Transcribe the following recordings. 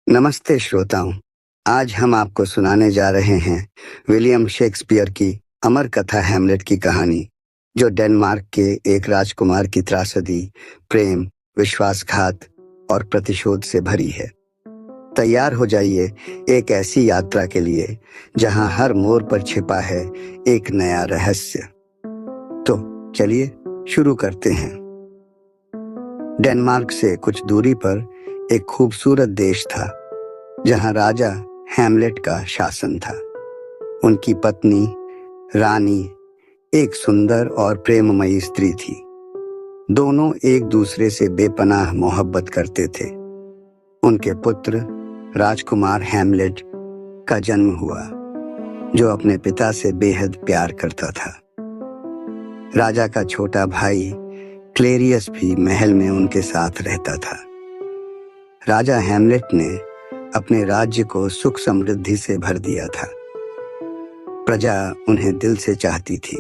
नमस्ते श्रोताओं। आज हम आपको सुनाने जा रहे हैं विलियम शेक्सपियर की अमर कथा हैमलेट की कहानी, जो डेनमार्क के एक राजकुमार की त्रासदी, प्रेम, विश्वासघात और प्रतिशोध से भरी है। तैयार हो जाइए एक ऐसी यात्रा के लिए जहां हर मोड़ पर छिपा है एक नया रहस्य। तो चलिए शुरू करते हैं। डेनमार्क से कुछ दूरी पर एक खूबसूरत देश था जहां राजा हैमलेट का शासन था। उनकी पत्नी रानी एक सुंदर और प्रेममयी स्त्री थी। दोनों एक दूसरे से बेपनाह मोहब्बत करते थे। उनके पुत्र राजकुमार हैमलेट का जन्म हुआ, जो अपने पिता से बेहद प्यार करता था। राजा का छोटा भाई क्लेरियस भी महल में उनके साथ रहता था। राजा हैमलेट ने अपने राज्य को सुख समृद्धि से भर दिया था। प्रजा उन्हें दिल से चाहती थी,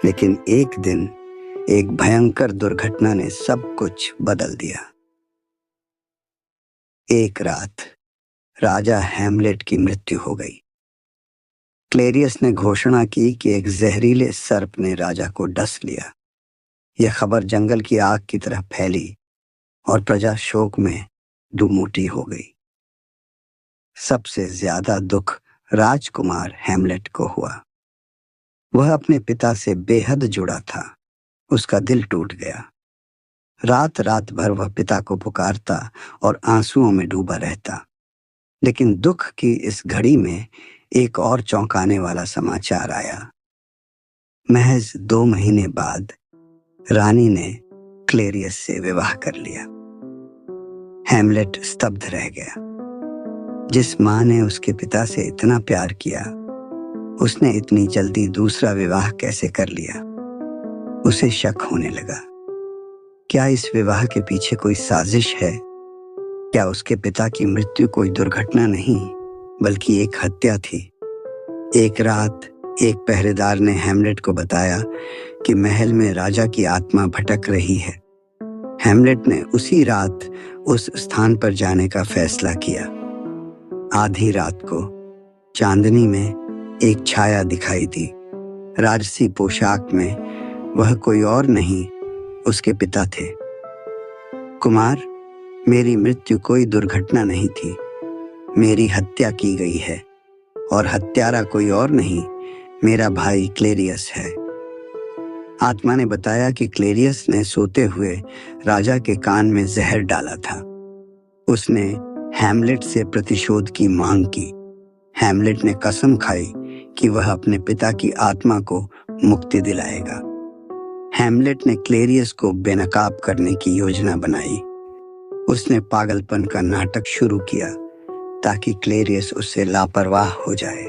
लेकिन एक दिन एक भयंकर दुर्घटना ने सब कुछ बदल दिया। एक रात राजा हैमलेट की मृत्यु हो गई। क्लेरियस ने घोषणा की कि एक जहरीले सर्प ने राजा को डस लिया। यह खबर जंगल की आग की तरह फैली और प्रजा शोक में डूबूटी हो गई। सबसे ज्यादा दुख राजकुमार हैमलेट को हुआ। वह अपने पिता से बेहद जुड़ा था। उसका दिल टूट गया। रात रात भर वह पिता को पुकारता और आंसुओं में डूबा रहता। लेकिन दुख की इस घड़ी में एक और चौंकाने वाला समाचार आया। महज 2 महीने बाद रानी ने क्लेरियस से विवाह कर लिया। हैमलेट स्तब्ध रह गया। जिस मां ने उसके पिता से इतना प्यार किया, उसने इतनी जल्दी दूसरा विवाह कैसे कर लिया? उसे शक होने लगा। क्या इस विवाह के पीछे कोई साजिश है? क्या उसके पिता की मृत्यु कोई दुर्घटना नहीं, बल्कि एक हत्या थी? एक रात एक पहरेदार ने हैमलेट को बताया कि महल में राजा की आत्मा भटक रही है। हैमलेट ने उसी रात उस स्थान पर जाने का फैसला किया। आधी रात को चांदनी में एक छाया दिखाई दी। राजसी पोशाक में वह कोई और नहीं, उसके पिता थे। कुमार, मेरी मृत्यु कोई दुर्घटना नहीं थी। मेरी हत्या की गई है, और हत्यारा कोई और नहीं, मेरा भाई क्लेरियस है। आत्मा ने बताया कि क्लेरियस ने सोते हुए राजा के कान में जहर डाला था। उसने हैमलेट से प्रतिशोध की मांग की। हैमलेट ने कसम खाई कि वह अपने पिता की आत्मा को मुक्ति दिलाएगा। हैमलेट ने क्लेरियस को बेनकाब करने की योजना बनाई। उसने पागलपन का नाटक शुरू किया ताकि क्लेरियस उससे लापरवाह हो जाए।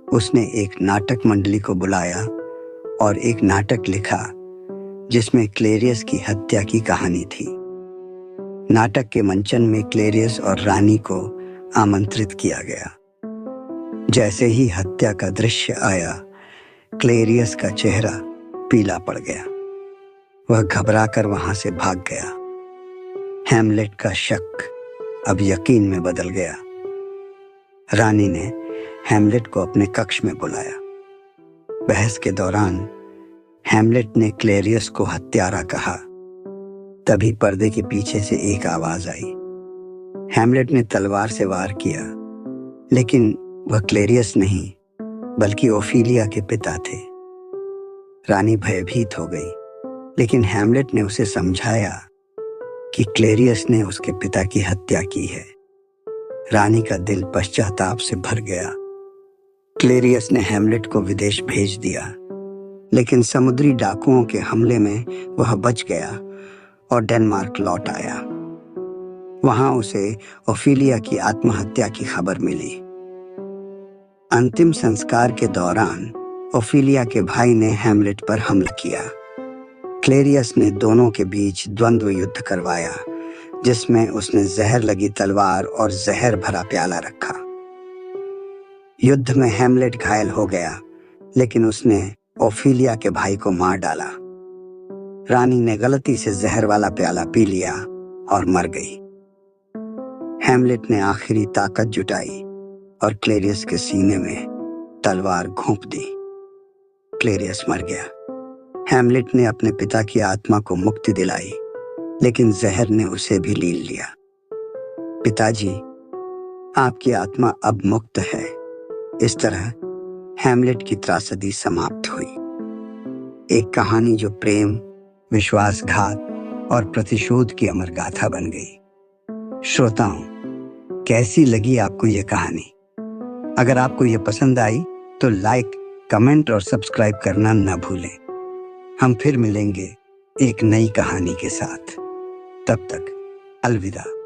उसने एक नाटक मंडली को बुलाया और एक नाटक लिखा जिसमें क्लेरियस की हत्या की कहानी थी। नाटक के मंचन में क्लेरियस और रानी को आमंत्रित किया गया। जैसे ही हत्या का दृश्य आया, क्लेरियस का चेहरा पीला पड़ गया। वह घबराकर वहां से भाग गया। हैमलेट का शक अब यकीन में बदल गया। रानी ने हैमलेट को अपने कक्ष में बुलाया। बहस के दौरान हैमलेट ने क्लेरियस को हत्यारा कहा। तभी पर्दे के पीछे से एक आवाज आई। हैमलेट ने तलवार से वार किया, लेकिन वह क्लेरियस नहीं, बल्कि ओफिलिया के पिता थे। रानी भयभीत हो गई, लेकिन हैमलेट ने उसे समझाया कि क्लेरियस ने उसके पिता की हत्या की है। रानी का दिल पश्चाताप से भर गया। क्लेरियस ने हैमलेट को विदेश भेज दिया, लेकिन समुद्री डाकुओं के हमले में वह बच गया और डेनमार्क लौट आया। वहां उसे ओफिलिया की आत्महत्या की खबर मिली। अंतिम संस्कार के दौरान ओफिलिया के भाई ने हैमलेट पर हमला किया। क्लेरियस ने दोनों के बीच द्वंद्व युद्ध करवाया, जिसमें उसने जहर लगी तलवार और जहर भरा प्याला रखा। युद्ध में हैमलेट घायल हो गया, लेकिन उसने ओफिलिया के भाई को मार डाला। रानी ने गलती से जहर वाला प्याला पी लिया और मर गई। हैमलेट ने आखिरी ताकत जुटाई और क्लेरियस के सीने में तलवार घोंप दी। क्लेरियस मर गया। हैमलेट ने अपने पिता की आत्मा को मुक्ति दिलाई, लेकिन जहर ने उसे भी लील लिया। पिताजी, आपकी आत्मा अब मुक्त है। इस तरह हैमलेट की त्रासदी समाप्त हुई। एक कहानी जो प्रेम, विश्वासघात और प्रतिशोध की अमर गाथा बन गई। श्रोताओं, कैसी लगी आपको यह कहानी? अगर आपको यह पसंद आई तो लाइक, कमेंट और सब्सक्राइब करना न भूलें। हम फिर मिलेंगे एक नई कहानी के साथ। तब तक अलविदा।